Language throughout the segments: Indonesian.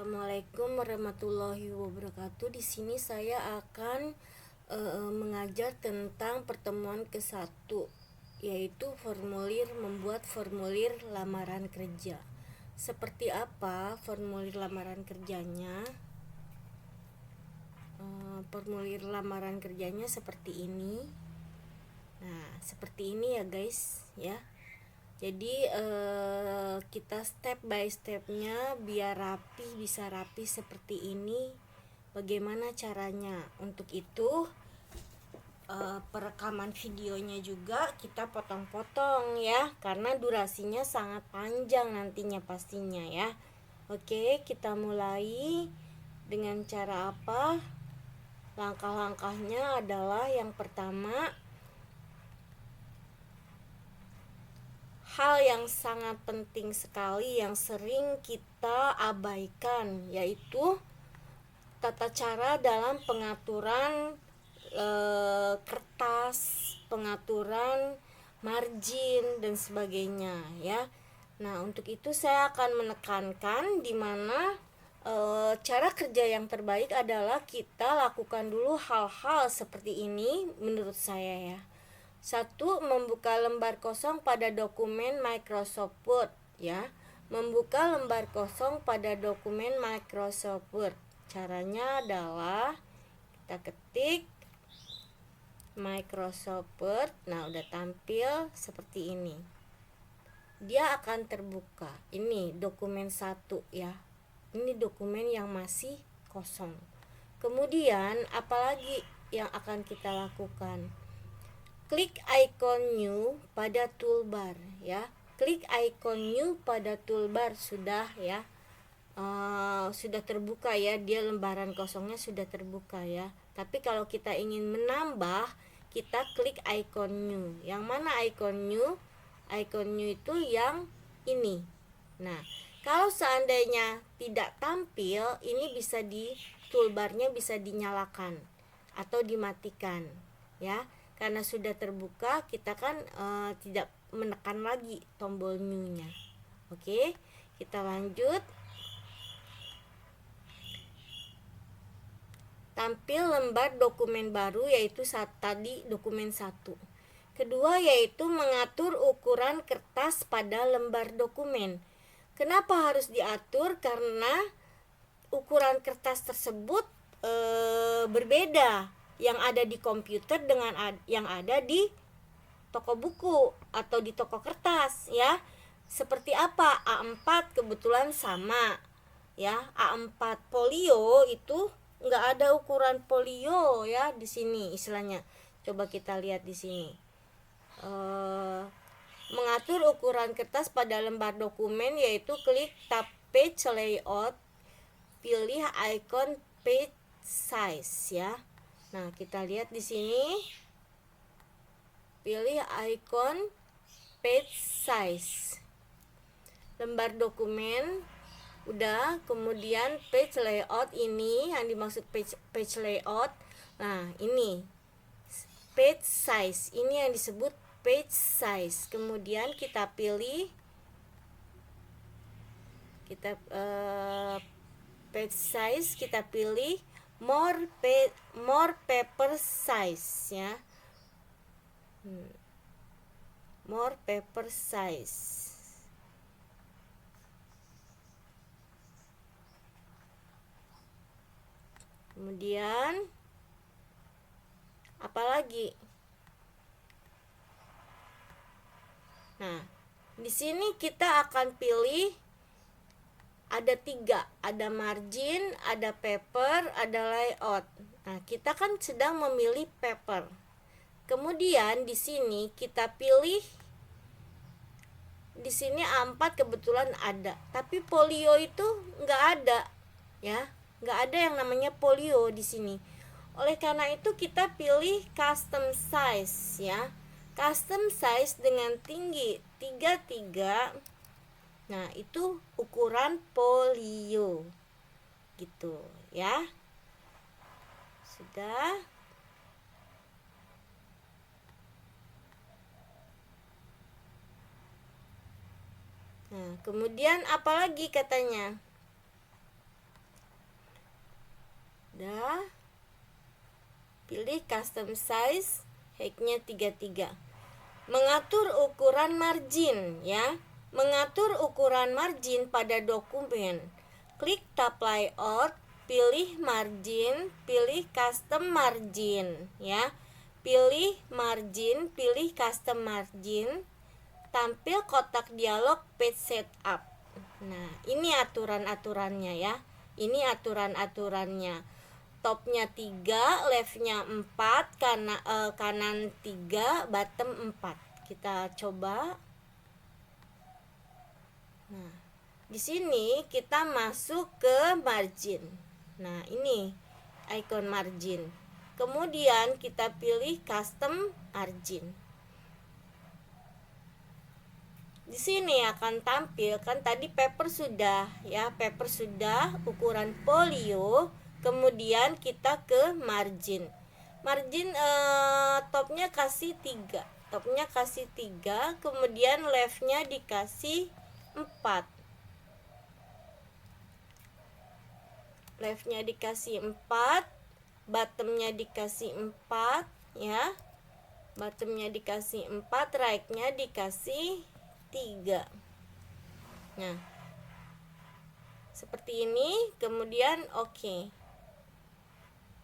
Assalamualaikum warahmatullahi wabarakatuh. Di sini saya akan mengajar tentang pertemuan ke-1, yaitu membuat formulir lamaran kerja. Seperti apa formulir lamaran kerjanya? Formulir lamaran kerjanya seperti ini. Nah, seperti ini ya guys, ya. Jadi kita step by stepnya biar bisa rapi seperti ini. Bagaimana caranya? Untuk itu perekaman videonya juga kita potong-potong ya, karena durasinya sangat panjang nantinya pastinya ya. Oke, kita mulai dengan cara apa? Langkah-langkahnya adalah yang pertama, hal yang sangat penting sekali yang sering kita abaikan, yaitu tata cara dalam pengaturan kertas, pengaturan margin dan sebagainya ya. Nah, untuk itu saya akan menekankan di mana cara kerja yang terbaik adalah kita lakukan dulu hal-hal seperti ini menurut saya ya. 1. Membuka lembar kosong pada dokumen Microsoft Word ya. Membuka lembar kosong pada dokumen Microsoft Word. Caranya adalah kita ketik Microsoft Word. Nah, udah tampil seperti ini. Dia akan terbuka. Ini dokumen 1 ya. Ini dokumen yang masih kosong. Kemudian apalagi yang akan kita lakukan? Klik icon new pada toolbar ya. Klik icon new pada toolbar sudah ya. Sudah terbuka ya, dia lembaran kosongnya sudah terbuka ya. Tapi kalau kita ingin menambah, kita klik icon new. Yang mana icon new? Icon new itu yang ini. Nah, kalau seandainya tidak tampil, ini bisa toolbarnya bisa dinyalakan atau dimatikan ya. Karena sudah terbuka, kita kan tidak menekan lagi tombol new-nya. Oke, kita lanjut. Tampil lembar dokumen baru, yaitu tadi dokumen 1. Kedua yaitu mengatur ukuran kertas pada lembar dokumen. Kenapa harus diatur? Karena ukuran kertas tersebut berbeda yang ada di komputer dengan yang ada di toko buku atau di toko kertas ya. Seperti apa? A4 kebetulan sama ya. A4 folio itu nggak ada ukuran folio ya di sini istilahnya. Coba kita lihat di sini. Mengatur ukuran kertas pada lembar dokumen yaitu klik tab page layout, pilih icon page size ya. Nah, kita lihat di sini. Pilih icon page size. Lembar dokumen udah, kemudian page layout ini yang dimaksud page layout. Nah, ini page size. Ini yang disebut page size. Kemudian kita pilih page size, kita pilih more paper size ya. More paper size. Kemudian apalagi? Nah, di sini kita akan pilih ada 3, ada margin, ada paper, ada layout. Nah, kita kan sedang memilih paper. Kemudian di sini kita pilih, di sini A4 kebetulan ada, tapi folio itu nggak ada ya, nggak ada yang namanya folio di sini. Oleh karena itu kita pilih custom size ya. Custom size dengan tinggi 33. Nah, itu ukuran folio gitu ya. Sudah. Nah, kemudian apalagi katanya? Udah. Pilih custom size, height-nya 33. Mengatur ukuran margin ya. Mengatur ukuran margin pada dokumen. Klik tab layout, pilih margin, pilih custom margin ya. Pilih margin, pilih custom margin. Tampil kotak dialog page setup. Nah, ini aturan-aturannya ya. Ini aturan-aturannya. Topnya 3, leftnya 4, kanan 3, bottom 4. Kita coba. Nah, di sini kita masuk ke margin. Nah, ini icon margin. Kemudian kita pilih custom margin. Di sini akan tampil kan tadi paper sudah ya, paper sudah, ukuran folio. Kemudian kita ke margin. Margin topnya kasih 3. Topnya kasih 3, kemudian leftnya dikasih 4. Leftnya dikasih 4, bottomnya dikasih 4 ya. Bottomnya dikasih 4, rightnya dikasih 3. Nah, seperti ini, kemudian oke.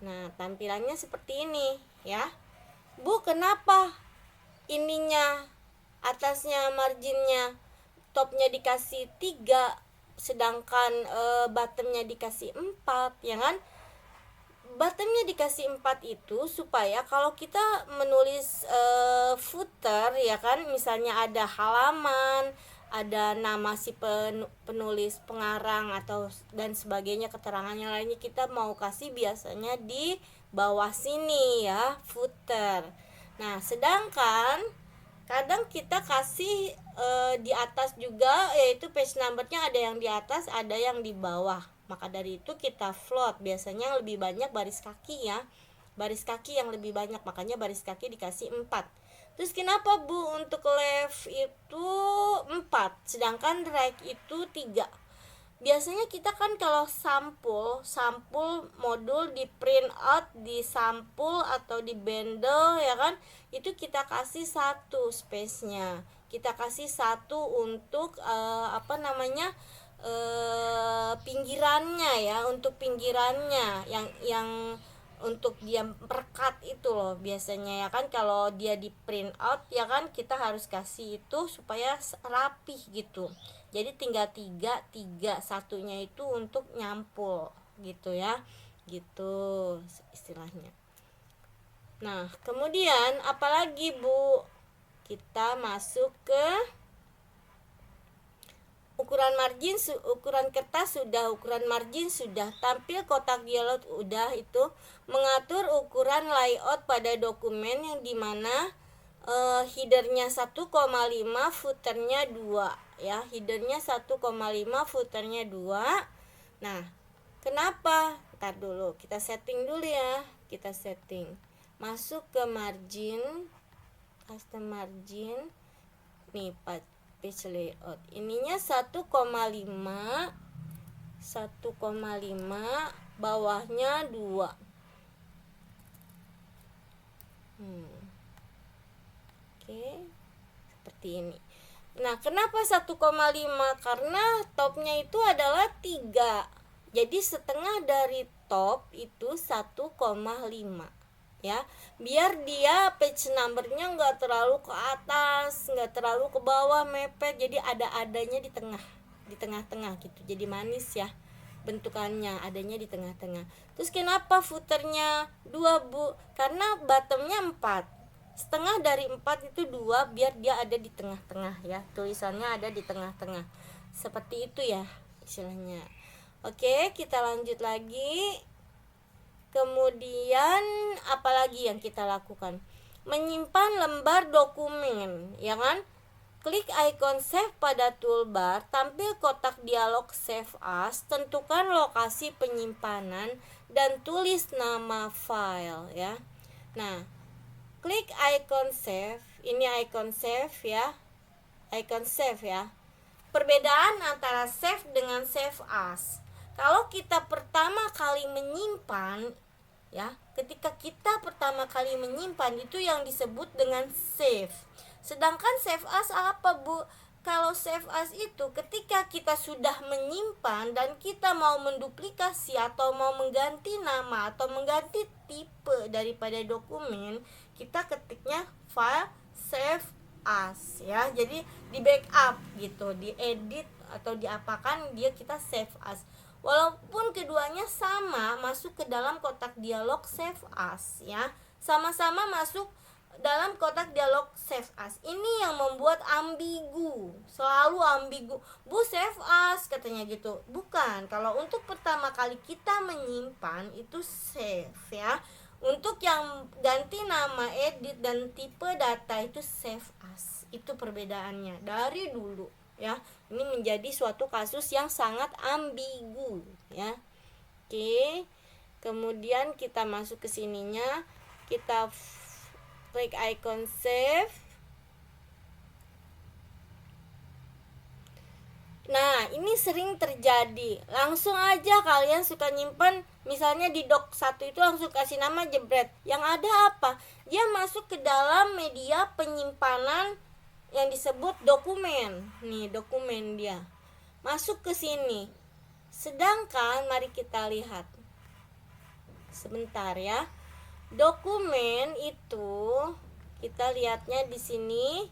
Nah, tampilannya seperti ini ya. Bu, kenapa ininya atasnya marginnya topnya dikasih 3 sedangkan bottomnya dikasih 4 ya kan? Bottomnya dikasih 4 itu supaya kalau kita menulis footer ya kan, misalnya ada halaman, ada nama si penulis, pengarang atau dan sebagainya, keterangannya lainnya, kita mau kasih biasanya di bawah sini ya, footer. Nah, sedangkan kadang kita kasih di atas juga, yaitu page numbernya ada yang di atas, ada yang di bawah. Maka dari itu kita float, biasanya lebih banyak baris kaki ya, baris kaki yang lebih banyak, makanya baris kaki dikasih 4. Terus kenapa Bu untuk left itu 4 sedangkan right itu 3? Biasanya kita kan kalau sampul modul di print out, di sampul atau di bundle ya kan, itu kita kasih 1 space-nya. Kita kasih 1 untuk pinggirannya ya, untuk pinggirannya yang untuk dia merekat itu loh biasanya ya kan. Kalau dia di print out ya kan, kita harus kasih itu supaya rapih gitu. Jadi tinggal 3 satunya itu untuk nyampul gitu ya, gitu istilahnya. Nah, kemudian apalagi Bu? Kita masuk ke ukuran margin, ukuran kertas sudah, ukuran margin sudah, tampil kotak dialog udah. Itu mengatur ukuran layout pada dokumen yang dimana headernya 1,5, footernya 2 ya. Headernya 1,5, footernya 2. Nah, kenapa? Ntar dulu, kita setting dulu ya. Kita setting, masuk ke margin, custom margin nih, page layout, ininya 1,5, bawahnya 2. Oke, seperti ini. Nah, kenapa 1,5? Karena topnya itu adalah 3. Jadi setengah dari top itu 1,5 ya, biar dia page numbernya nggak terlalu ke atas, nggak terlalu ke bawah mepet, jadi ada-adanya di tengah-tengah gitu, jadi manis ya bentukannya, adanya di tengah-tengah. Terus kenapa footernya 2 Bu? Karena bottomnya 4, setengah dari 4 itu 2, biar dia ada di tengah-tengah ya, tulisannya ada di tengah-tengah, seperti itu ya istilahnya. Oke, kita lanjut lagi. Kemudian apalagi yang kita lakukan? Menyimpan lembar dokumen ya kan. Klik icon save pada toolbar, tampil kotak dialog save as, tentukan lokasi penyimpanan dan tulis nama file ya. Nah, klik icon save, ini icon save ya, icon save ya. Perbedaan antara save dengan save as. Kalau kita pertama kali menyimpan, ya, ketika kita pertama kali menyimpan itu yang disebut dengan save. Sedangkan save as apa, Bu? Kalau save as itu ketika kita sudah menyimpan dan kita mau menduplikasi atau mau mengganti nama atau mengganti tipe daripada dokumen, kita ketiknya file save as, ya. Jadi di backup gitu, diedit atau diapakan, dia kita save as. Walaupun keduanya sama masuk ke dalam kotak dialog save as, ya. Sama-sama masuk dalam kotak dialog save as. Ini yang membuat ambigu, selalu ambigu. Bu, save as katanya gitu. Bukan, kalau untuk pertama kali kita menyimpan itu save, ya. Untuk yang ganti nama, edit dan tipe data itu save as. Itu perbedaannya dari dulu, ya. Ini menjadi suatu kasus yang sangat ambigu, ya. Oke. Kemudian kita masuk ke sininya, kita klik icon save. Nah, ini sering terjadi. Langsung aja kalian suka nyimpan, misalnya di doc 1 itu langsung kasih nama jebret. Yang ada apa? Dia masuk ke dalam media penyimpanan yang disebut dokumen. Nih, dokumen dia. Masuk ke sini. Sedangkan mari kita lihat. Sebentar ya. Dokumen itu kita lihatnya di sini.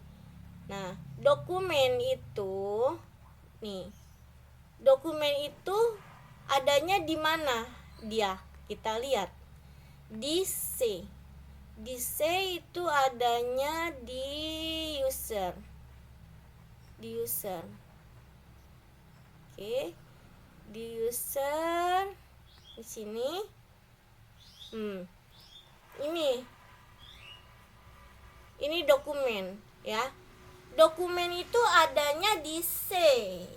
Nah, dokumen itu nih. Dokumen itu adanya di mana dia? Kita lihat. Di C. Di C itu adanya di user. Di user. Oke. Di user di sini. Ini dokumen, ya. Dokumen itu adanya di C,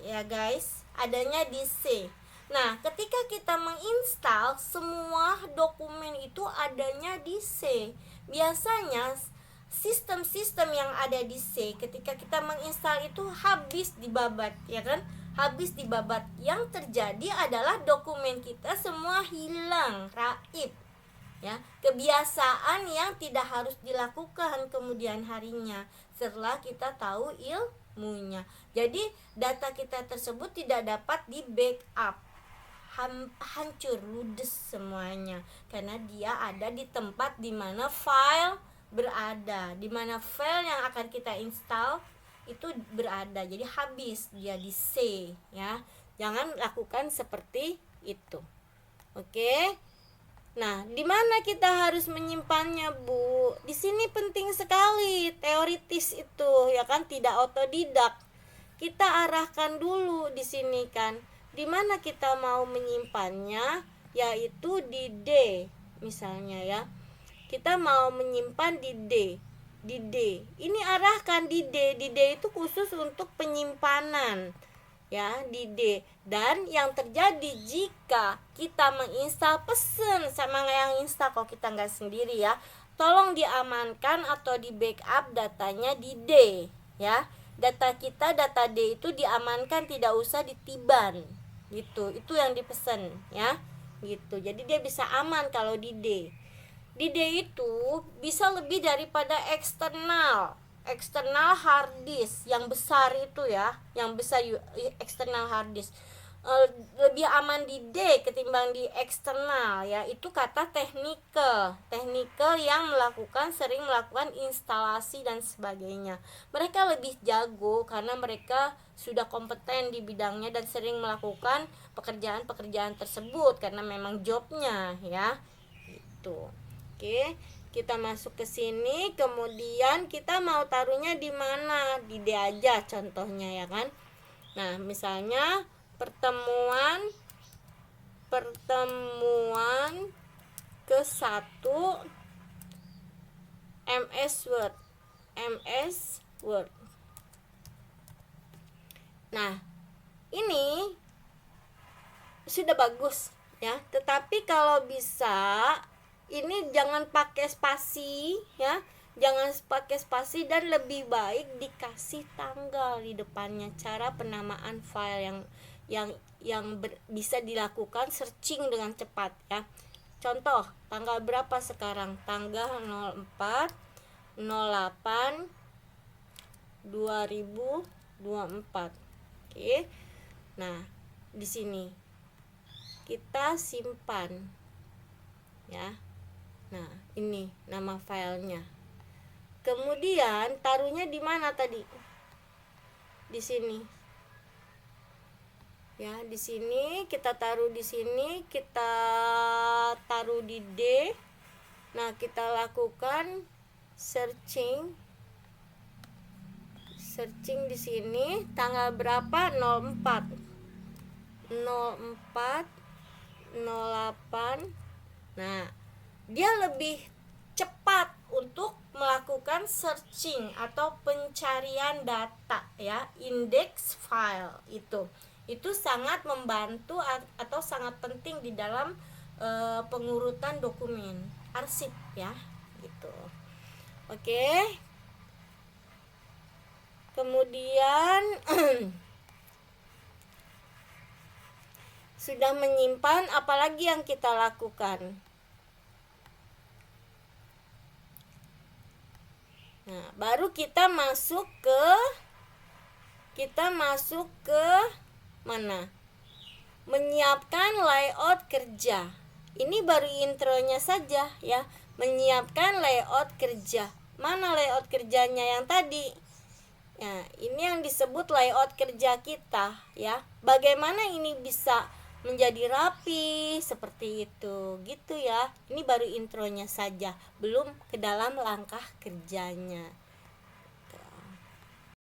ya guys. Adanya di C. Nah, ketika kita menginstal, semua dokumen itu adanya di C. Biasanya sistem-sistem yang ada di C ketika kita menginstal itu habis dibabat, ya kan? Habis dibabat. Yang terjadi adalah dokumen kita semua hilang, raib. Ya, kebiasaan yang tidak harus dilakukan kemudian harinya setelah kita tahu ilmunya. Jadi data kita tersebut tidak dapat di backup, hancur, ludes semuanya, karena dia ada di tempat di mana file berada, di mana file yang akan kita install itu berada. Jadi habis dia di C, ya. Jangan lakukan seperti itu. Oke. Nah, di mana kita harus menyimpannya, Bu? Di sini penting sekali, teoritis itu, ya kan, tidak otodidak. Kita arahkan dulu di sini kan. Di mana kita mau menyimpannya, yaitu di D, misalnya ya. Kita mau menyimpan di D. Di D. Ini arahkan di D. Di D itu khusus untuk penyimpanan, ya, di D. Dan yang terjadi jika kita menginstal, pesen sama yang install kalau kita nggak sendiri ya, tolong diamankan atau di backup datanya di D, ya. Data kita, data D itu diamankan, tidak usah ditiban gitu. Itu yang dipesan, ya, gitu. Jadi dia bisa aman kalau di D. Di D itu bisa lebih daripada eksternal hard disk yang besar itu, ya, yang besar eksternal hard disk. Lebih aman di D ketimbang di eksternal, ya. Itu kata teknikel yang sering melakukan instalasi dan sebagainya. Mereka lebih jago karena mereka sudah kompeten di bidangnya dan sering melakukan pekerjaan-pekerjaan tersebut karena memang jobnya, ya. Itu. Oke, kita masuk ke sini, kemudian kita mau taruhnya di mana? Di D aja contohnya, ya kan. Nah, misalnya pertemuan ke-1 MS Word. Nah, ini sudah bagus, ya. Tetapi kalau bisa ini jangan pakai spasi, ya. Jangan pakai spasi dan lebih baik dikasih tanggal di depannya. Cara penamaan file yang bisa dilakukan searching dengan cepat ya. Contoh, tanggal berapa sekarang? Tanggal 04 08 2024. Oke. Nah, di sini kita simpan ya. Nah, ini nama filenya. Kemudian taruhnya di mana tadi? Di sini. Ya, di sini kita taruh, di sini kita taruh di D. Nah, kita lakukan searching di sini tanggal berapa? 04 08. Nah, dia lebih cepat untuk melakukan searching atau pencarian data ya, index file itu sangat membantu atau sangat penting di dalam pengurutan dokumen arsip ya, gitu. Oke. Kemudian sudah menyimpan, apalagi yang kita lakukan? Nah, baru kita masuk ke mana? Menyiapkan layout kerja. Ini baru intronya saja ya, menyiapkan layout kerja. Mana layout kerjanya yang tadi? Ya, ini yang disebut layout kerja kita ya. Bagaimana ini bisa menjadi rapi seperti itu gitu ya. Ini baru intronya saja, belum ke dalam langkah kerjanya.